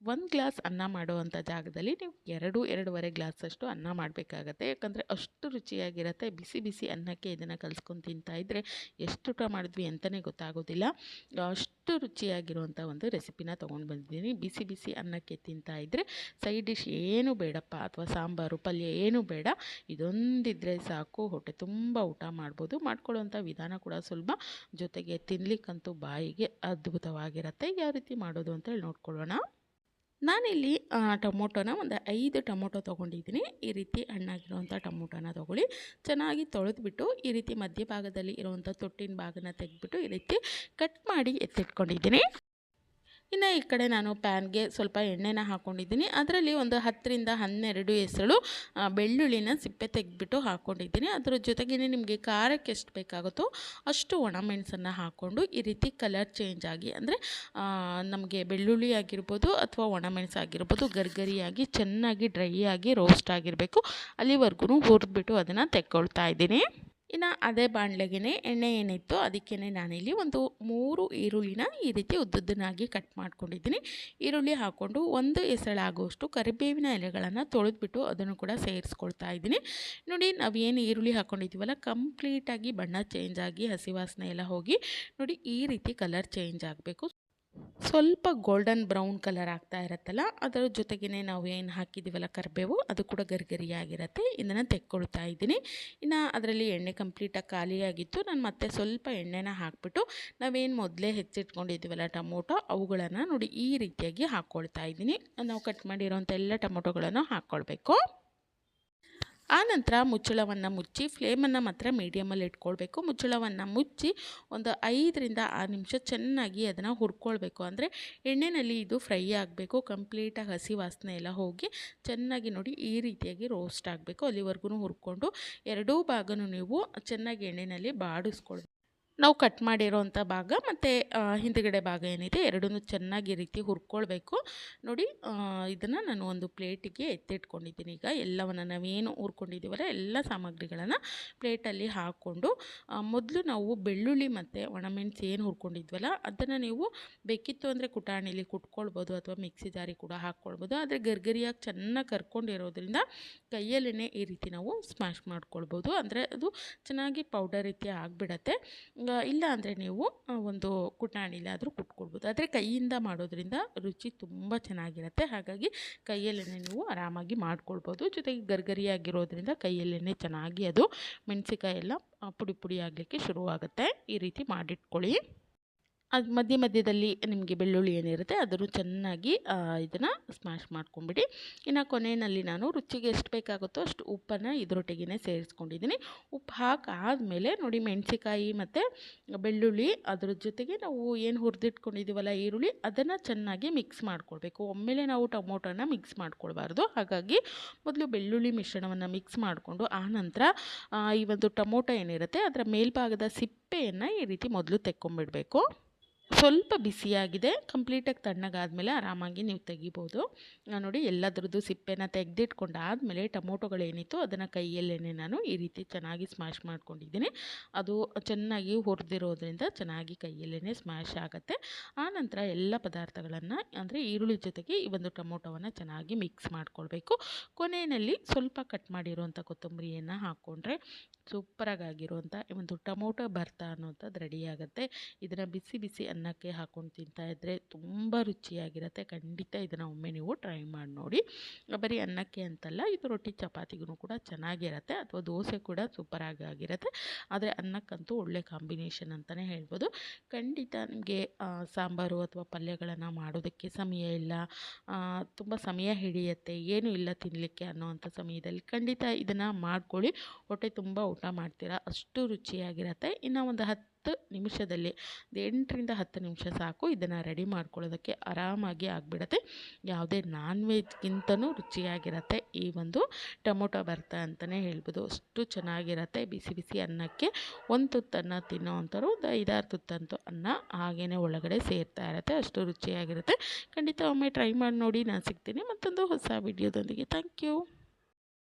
ಒಂದು ಗ್ಲಾಸ್ ಅನ್ನ ಮಾಡುವಂಥ ಜಾಗದಲ್ಲಿ ನೀವು 2-2.5 ಗ್ಲಾಸಷ್ಟು ಅನ್ನ ಮಾಡಬೇಕಾಗತ್ತೆ. ಯಾಕಂದರೆ ಅಷ್ಟು ರುಚಿಯಾಗಿರುತ್ತೆ. ಬಿಸಿ ಬಿಸಿ ಅನ್ನಕ್ಕೆ ಇದನ್ನು ಕಲಿಸ್ಕೊಂಡು ತಿಂತಾ ಇದ್ದರೆ ಎಷ್ಟು ಊಟ ಮಾಡಿದ್ವಿ ಅಂತಲೇ ಗೊತ್ತಾಗೋದಿಲ್ಲ. ಅಷ್ಟು ರುಚಿಯಾಗಿರುವಂಥ ಒಂದು ರೆಸಿಪಿನ ತೊಗೊಂಡು ಬಂದಿದ್ದೀನಿ. ಬಿಸಿ ಬಿಸಿ ಅನ್ನಕ್ಕೆ ತಿಂತಾ ಇದ್ದರೆ ಸೈಡ್ ಡಿಶ್ ಏನು ಬೇಡಪ್ಪ, ಅಥವಾ ಸಾಂಬಾರು ಪಲ್ಯ ಏನೂ ಬೇಡ, ಇದೊಂದಿದ್ದರೆ ಸಾಕು, ಹೊಟ್ಟೆ ತುಂಬ ಊಟ ಮಾಡ್ಬೋದು. ಮಾಡ್ಕೊಳ್ಳೋವಂಥ ವಿಧಾನ ಕೂಡ ಸುಲಭ, ಜೊತೆಗೆ ತಿನ್ನಲಿಕ್ಕಂತೂ ಬಾಯಿಗೆ ಅದ್ಭುತವಾಗಿರುತ್ತೆ. ಯಾವ ರೀತಿ ಮಾಡೋದು ಅಂತೇಳಿ ನೋಡ್ಕೊಳ್ಳೋಣ. ನಾನಿಲ್ಲಿ ಟೊಮೊಟೊನ ಒಂದು 5 ಟೊಮೊಟೊ ತೊಗೊಂಡಿದ್ದೀನಿ. ಈ ರೀತಿ ಹಣ್ಣಾಗಿರುವಂಥ ಟೊಮೊಟೊನ ತೊಗೊಳ್ಳಿ. ಚೆನ್ನಾಗಿ ತೊಳೆದ್ಬಿಟ್ಟು ಈ ರೀತಿ ಮಧ್ಯಭಾಗದಲ್ಲಿ ಇರುವಂಥ ತೊಟ್ಟಿನ ಭಾಗನ ತೆಗೆದ್ಬಿಟ್ಟು ಈ ರೀತಿ ಕಟ್ ಮಾಡಿ ಎತ್ತಿಟ್ಕೊಂಡಿದ್ದೀನಿ. ಇನ್ನು ಈ ಕಡೆ ನಾನು ಪ್ಯಾನ್ಗೆ ಸ್ವಲ್ಪ ಎಣ್ಣೆನ ಹಾಕ್ಕೊಂಡಿದ್ದೀನಿ. ಅದರಲ್ಲಿ ಒಂದು 10-12 ಎಸಳು ಬೆಳ್ಳುಳ್ಳಿನ ಸಿಪ್ಪೆ ತೆಗೆದ್ಬಿಟ್ಟು ಹಾಕ್ಕೊಂಡಿದ್ದೀನಿ. ಅದರ ಜೊತೆಗೇ ನಿಮಗೆ ಖಾರಕ್ಕೆ ಎಷ್ಟು ಬೇಕಾಗುತ್ತೋ ಅಷ್ಟು ಒಣಮೆಣಸನ್ನು ಹಾಕ್ಕೊಂಡು ಈ ರೀತಿ ಕಲರ್ ಚೇಂಜ್ ಆಗಿ, ಅಂದರೆ ನಮಗೆ ಬೆಳ್ಳುಳ್ಳಿ ಆಗಿರ್ಬೋದು ಅಥವಾ ಒಣಮೆಣಸು ಆಗಿರ್ಬೋದು ಗರಿಗರಿಯಾಗಿ ಚೆನ್ನಾಗಿ ಡ್ರೈ ಆಗಿ ರೋಸ್ಟ್ ಆಗಿರಬೇಕು. ಅಲ್ಲಿವರೆಗೂ ಹುರಿದ್ಬಿಟ್ಟು ಅದನ್ನು ತೆಕ್ಕೊಳ್ತಾ ಇದ್ದೀನಿ. ಇನ್ನು ಅದೇ ಬಾಣಲೆಗೆ ಎಣ್ಣೆ ಏನಿತ್ತು ಅದಕ್ಕೇ ನಾನಿಲ್ಲಿ ಒಂದು 3 ಈರುಳ್ಳಿನ ಈ ರೀತಿ ಉದ್ದುದ್ದನಾಗಿ ಕಟ್ ಮಾಡ್ಕೊಂಡಿದ್ದೀನಿ. ಈರುಳ್ಳಿ ಹಾಕ್ಕೊಂಡು 1 ಎಸಳಾಗುವಷ್ಟು ಕರಿಬೇವಿನ ಎಲೆಗಳನ್ನು ತೊಳೆದ್ಬಿಟ್ಟು ಅದನ್ನು ಕೂಡ ಸೇರಿಸ್ಕೊಳ್ತಾ ಇದ್ದೀನಿ. ನೋಡಿ, ನಾವೇನು ಈರುಳ್ಳಿ ಹಾಕ್ಕೊಂಡಿದ್ದೀವಲ್ಲ ಕಂಪ್ಲೀಟಾಗಿ ಬಣ್ಣ ಚೇಂಜ್ ಆಗಿ ಹಸಿ ವಾಸನೆ ಎಲ್ಲ ಹೋಗಿ ನೋಡಿ ಈ ರೀತಿ ಕಲರ್ ಚೇಂಜ್ ಆಗಬೇಕು. ಸ್ವಲ್ಪ ಗೋಲ್ಡನ್ ಬ್ರೌನ್ ಕಲರ್ ಆಗ್ತಾ ಇರುತ್ತಲ್ಲ, ಅದರ ಜೊತೆಗೇ ನಾವು ಏನು ಹಾಕಿದ್ದೀವಲ್ಲ ಕರಿಬೇವು, ಅದು ಕೂಡ ಗರಿಗರಿಯಾಗಿರುತ್ತೆ. ಇದನ್ನು ತೆಕ್ಕೊಳ್ತಾ ಇದ್ದೀನಿ. ಇನ್ನು ಅದರಲ್ಲಿ ಎಣ್ಣೆ ಕಂಪ್ಲೀಟಾಗಿ ಖಾಲಿಯಾಗಿತ್ತು. ನಾನು ಮತ್ತೆ ಸ್ವಲ್ಪ ಎಣ್ಣೆನ ಹಾಕಿಬಿಟ್ಟು ನಾವೇನು ಮೊದಲೇ ಹೆಚ್ಚಿಟ್ಕೊಂಡಿದ್ದೀವಲ್ಲ ಟೊಮೊಟೊ, ಅವುಗಳನ್ನು ನೋಡಿ ಈ ರೀತಿಯಾಗಿ ಹಾಕ್ಕೊಳ್ತಾ ಇದ್ದೀನಿ. ನಾವು ಕಟ್ ಮಾಡಿರೋಂಥ ಎಲ್ಲ ಟೊಮೊಟೊಗಳನ್ನು ಹಾಕ್ಕೊಳ್ಬೇಕು. ಆನಂತರ ಮುಚ್ಚಳವನ್ನು ಮುಚ್ಚಿ ಫ್ಲೇಮನ್ನು ಮಾತ್ರ ಮೀಡಿಯಮಲ್ಲಿ ಇಟ್ಕೊಳ್ಬೇಕು. ಮುಚ್ಚಳವನ್ನು ಮುಚ್ಚಿ ಒಂದು 5-6 ನಿಮಿಷ ಚೆನ್ನಾಗಿ ಅದನ್ನು ಹುರ್ಕೊಳ್ಬೇಕು. ಅಂದರೆ ಎಣ್ಣೆಯಲ್ಲಿ ಇದು ಫ್ರೈ ಆಗಬೇಕು, ಕಂಪ್ಲೀಟಾಗಿ ಹಸಿ ವಾಸನೆ ಎಲ್ಲ ಹೋಗಿ ಚೆನ್ನಾಗಿ ನೋಡಿ ಈ ರೀತಿಯಾಗಿ ರೋಸ್ಟ್ ಆಗಬೇಕು. ಅಲ್ಲಿವರೆಗೂ ಹುರ್ಕೊಂಡು ಎರಡೂ ಭಾಗನೂ ನೀವು ಚೆನ್ನಾಗಿ ಎಣ್ಣೆಯಲ್ಲಿ ಬಾಡಿಸ್ಕೊಳ್ಬೇಕು. ನಾವು ಕಟ್ ಮಾಡಿರೋವಂಥ ಭಾಗ ಮತ್ತು ಹಿಂದುಗಡೆ ಭಾಗ ಏನಿದೆ ಎರಡನ್ನೂ ಚೆನ್ನಾಗಿ ಈ ರೀತಿ ಹುರ್ಕೊಳ್ಬೇಕು. ನೋಡಿ, ಇದನ್ನು ನಾನು ಒಂದು ಪ್ಲೇಟಿಗೆ ಎತ್ತಿಟ್ಕೊಂಡಿದ್ದೀನಿ. ಈಗ ಎಲ್ಲವನ್ನು ನಾವೇನು ಹುರ್ಕೊಂಡಿದ್ದೀವಲ್ಲ ಎಲ್ಲ ಸಾಮಗ್ರಿಗಳನ್ನು ಪ್ಲೇಟಲ್ಲಿ ಹಾಕ್ಕೊಂಡು ಮೊದಲು ನಾವು ಬೆಳ್ಳುಳ್ಳಿ ಮತ್ತು ಒಣಮೆಣಸು ಏನು ಹುರ್ಕೊಂಡಿದ್ವಲ್ಲ ಅದನ್ನು ನೀವು ಬೇಕಿತ್ತು ಅಂದರೆ ಕುಟಾಣಿಲಿ ಕುಟ್ಕೊಳ್ಬೋದು ಅಥವಾ ಮಿಕ್ಸಿ ಜಾರಿ ಕೂಡ ಹಾಕ್ಕೊಳ್ಬೋದು. ಆದರೆ ಗರ್ಗರಿಯಾಗಿ ಚೆನ್ನಾಗಿ ಕರ್ಕೊಂಡಿರೋದ್ರಿಂದ ಕೈಯಲ್ಲೇ ಈ ರೀತಿ ನಾವು ಸ್ಮ್ಯಾಶ್ ಮಾಡ್ಕೊಳ್ಬೋದು. ಅಂದರೆ ಅದು ಚೆನ್ನಾಗಿ ಪೌಡರ್ ರೀತಿ ಆಗಿಬಿಡತ್ತೆ. ಇಲ್ಲ ಅಂದರೆ ನೀವು ಒಂದು ಕುಟಾಣಿಲಾದರೂ ಕುಟ್ಕೊಳ್ಬೋದು. ಆದರೆ ಕೈಯಿಂದ ಮಾಡೋದ್ರಿಂದ ರುಚಿ ತುಂಬ ಚೆನ್ನಾಗಿರುತ್ತೆ. ಹಾಗಾಗಿ ಕೈಯಲ್ಲೇ ನೀವು ಆರಾಮಾಗಿ ಮಾಡ್ಕೊಳ್ಬೋದು. ಜೊತೆಗೆ ಗರ್ಗರಿಯಾಗಿರೋದ್ರಿಂದ ಕೈಯಲ್ಲೇ ಚೆನ್ನಾಗಿ ಅದು ಮೆಣಸಿಕಾಯಿ ಎಲ್ಲ ಪುಡಿ ಪುಡಿ ಆಗಲಿಕ್ಕೆ ಶುರುವಾಗುತ್ತೆ. ಈ ರೀತಿ ಮಾಡಿಟ್ಕೊಳ್ಳಿ. ಅದು ಮಧ್ಯದಲ್ಲಿ ನಿಮಗೆ ಬೆಳ್ಳುಳ್ಳಿ ಏನಿರುತ್ತೆ ಅದನ್ನು ಚೆನ್ನಾಗಿ ಇದನ್ನು ಸ್ಮ್ಯಾಶ್ ಮಾಡ್ಕೊಂಬಿಡಿ. ಇನ್ನು ಕೊನೆಯಲ್ಲಿ ನಾನು ರುಚಿಗೆ ಎಷ್ಟು ಬೇಕಾಗುತ್ತೋ ಅಷ್ಟು ಉಪ್ಪನ್ನು ಇದರೊಟ್ಟಿಗೆ ಸೇರಿಸ್ಕೊಂಡಿದ್ದೀನಿ. ಉಪ್ಪು ಹಾಕಾದಮೇಲೆ ನೋಡಿ ಮೆಣಸಿಕಾಯಿ ಮತ್ತು ಬೆಳ್ಳುಳ್ಳಿ ಅದರ ಜೊತೆಗೆ ನಾವು ಏನು ಹುರಿದಿಟ್ಕೊಂಡಿದ್ದೀವಲ್ಲ ಈರುಳ್ಳಿ ಅದನ್ನು ಚೆನ್ನಾಗಿ ಮಿಕ್ಸ್ ಮಾಡ್ಕೊಳ್ಬೇಕು. ಒಮ್ಮೆಲೇ ನಾವು ಟೊಮೊಟೊನ ಮಿಕ್ಸ್ ಮಾಡ್ಕೊಳ್ಬಾರ್ದು. ಹಾಗಾಗಿ ಮೊದಲು ಬೆಳ್ಳುಳ್ಳಿ ಮಿಶ್ರಣವನ್ನು ಮಿಕ್ಸ್ ಮಾಡಿಕೊಂಡು ಆನಂತರ ಈ ಒಂದು ಟೊಮೊಟೊ ಏನಿರುತ್ತೆ ಅದರ ಮೇಲ್ಭಾಗದ ಸಿಪ್ಪೆಯನ್ನು ಈ ರೀತಿ ಮೊದಲು ತೆಕ್ಕೊಂಬಿಡಬೇಕು. ಸ್ವಲ್ಪ ಬಿಸಿಯಾಗಿದೆ, ಕಂಪ್ಲೀಟಾಗಿ ತಣ್ಣಗಾದಮೇಲೆ ಆರಾಮಾಗಿ ನೀವು ತೆಗಿಬೋದು. ನೋಡಿ, ಎಲ್ಲದರದ್ದು ಸಿಪ್ಪೆನ ತೆಗೆದಿಟ್ಕೊಂಡಾದಮೇಲೆ ಟೊಮೊಟೊಗಳೇನಿತ್ತು ಅದನ್ನು ಕೈಯಲ್ಲೇ ನಾನು ಈ ರೀತಿ ಚೆನ್ನಾಗಿ ಸ್ಮ್ಯಾಶ್ ಮಾಡ್ಕೊಂಡಿದ್ದೀನಿ. ಅದು ಚೆನ್ನಾಗಿ ಹುರಿದಿರೋದ್ರಿಂದ ಚೆನ್ನಾಗಿ ಕೈಯಲ್ಲೇ ಸ್ಮ್ಯಾಶ್ ಆಗುತ್ತೆ. ಆನಂತರ ಎಲ್ಲ ಪದಾರ್ಥಗಳನ್ನು ಅಂದರೆ ಈರುಳ್ಳಿ ಜೊತೆಗೆ ಈ ಒಂದು ಟೊಮೊಟೊವನ್ನು ಚೆನ್ನಾಗಿ ಮಿಕ್ಸ್ ಮಾಡ್ಕೊಳ್ಬೇಕು. ಕೊನೆಯಲ್ಲಿ ಸ್ವಲ್ಪ ಕಟ್ ಮಾಡಿರುವಂಥ ಕೊತ್ತಂಬರಿಯನ್ನು ಹಾಕ್ಕೊಂಡ್ರೆ ಸೂಪರಾಗಿರುವಂಥ ಒಂದು ಟೊಮೊಟೊ ಭರ್ತಾ ಅನ್ನೋಂಥದ್ದು ರೆಡಿಯಾಗುತ್ತೆ. ಇದನ್ನು ಬಿಸಿ ಬಿಸಿ ಅನ್ನಕ್ಕೆ ಹಾಕ್ಕೊಂಡು ತಿಂತಾಯಿದ್ರೆ ತುಂಬ ರುಚಿಯಾಗಿರುತ್ತೆ. ಖಂಡಿತ ಇದನ್ನು ಒಮ್ಮೆ ನೀವು ಟ್ರೈ ಮಾಡಿ ನೋಡಿ. ಬರೀ ಅನ್ನಕ್ಕೆ ಅಂತಲ್ಲ, ಇದು ರೊಟ್ಟಿ ಚಪಾತಿಗೂ ಕೂಡ ಚೆನ್ನಾಗಿರುತ್ತೆ ಅಥವಾ ದೋಸೆ ಕೂಡ ಸೂಪರಾಗಿ ಆಗಿರುತ್ತೆ. ಆದರೆ ಅನ್ನಕ್ಕಂತೂ ಒಳ್ಳೆ ಕಾಂಬಿನೇಷನ್ ಅಂತಲೇ ಹೇಳ್ಬೋದು. ಖಂಡಿತ ನಿಮಗೆ ಸಾಂಬಾರು ಅಥವಾ ಪಲ್ಯಗಳನ್ನು ಮಾಡೋದಕ್ಕೆ ಸಮಯ ಇಲ್ಲ, ತುಂಬ ಸಮಯ ಹಿಡಿಯುತ್ತೆ, ಏನೂ ಇಲ್ಲ ತಿನ್ನಲಿಕ್ಕೆ ಅನ್ನೋವಂಥ ಸಮಯದಲ್ಲಿ ಖಂಡಿತ ಇದನ್ನು ಮಾಡ್ಕೊಳ್ಳಿ. ಹೊಟ್ಟೆ ತುಂಬ ಊಟ ಮಾಡ್ತೀರಾ, ಅಷ್ಟು ರುಚಿಯಾಗಿರುತ್ತೆ. ಇನ್ನು ಒಂದು 10 ನಿಮಿಷದಲ್ಲಿ 8-10 ನಿಮಿಷ ಸಾಕು ಇದನ್ನು ರೆಡಿ ಮಾಡ್ಕೊಳ್ಳೋದಕ್ಕೆ. ಆರಾಮಾಗಿ ಆಗಿಬಿಡುತ್ತೆ. ಯಾವುದೇ ನಾನ್ ವೆಜ್ಗಿಂತನೂ ರುಚಿಯಾಗಿರುತ್ತೆ ಈ ಒಂದು ಟೊಮೊಟೊ ಭರ್ತಾ ಅಂತಲೇ ಹೇಳ್ಬೋದು. ಅಷ್ಟು ಚೆನ್ನಾಗಿರುತ್ತೆ. ಬಿಸಿ ಬಿಸಿ ಅನ್ನಕ್ಕೆ ಒಂದು ತುತ್ತನ್ನು ತಿನ್ನೋ ಅಂಥವ್ರು ಒಂದು 5-6 ತುತ್ತಂತೂ ಅನ್ನ ಹಾಗೇ ಒಳಗಡೆ ಸೇರ್ತಾ ಇರುತ್ತೆ. ಅಷ್ಟು ರುಚಿಯಾಗಿರುತ್ತೆ. ಖಂಡಿತ ಒಮ್ಮೆ ಟ್ರೈ ಮಾಡಿ ನೋಡಿ. ನಾನು ಸಿಗ್ತೀನಿ ಮತ್ತೊಂದು ಹೊಸ ವಿಡಿಯೋದೊಂದಿಗೆ. Thank you.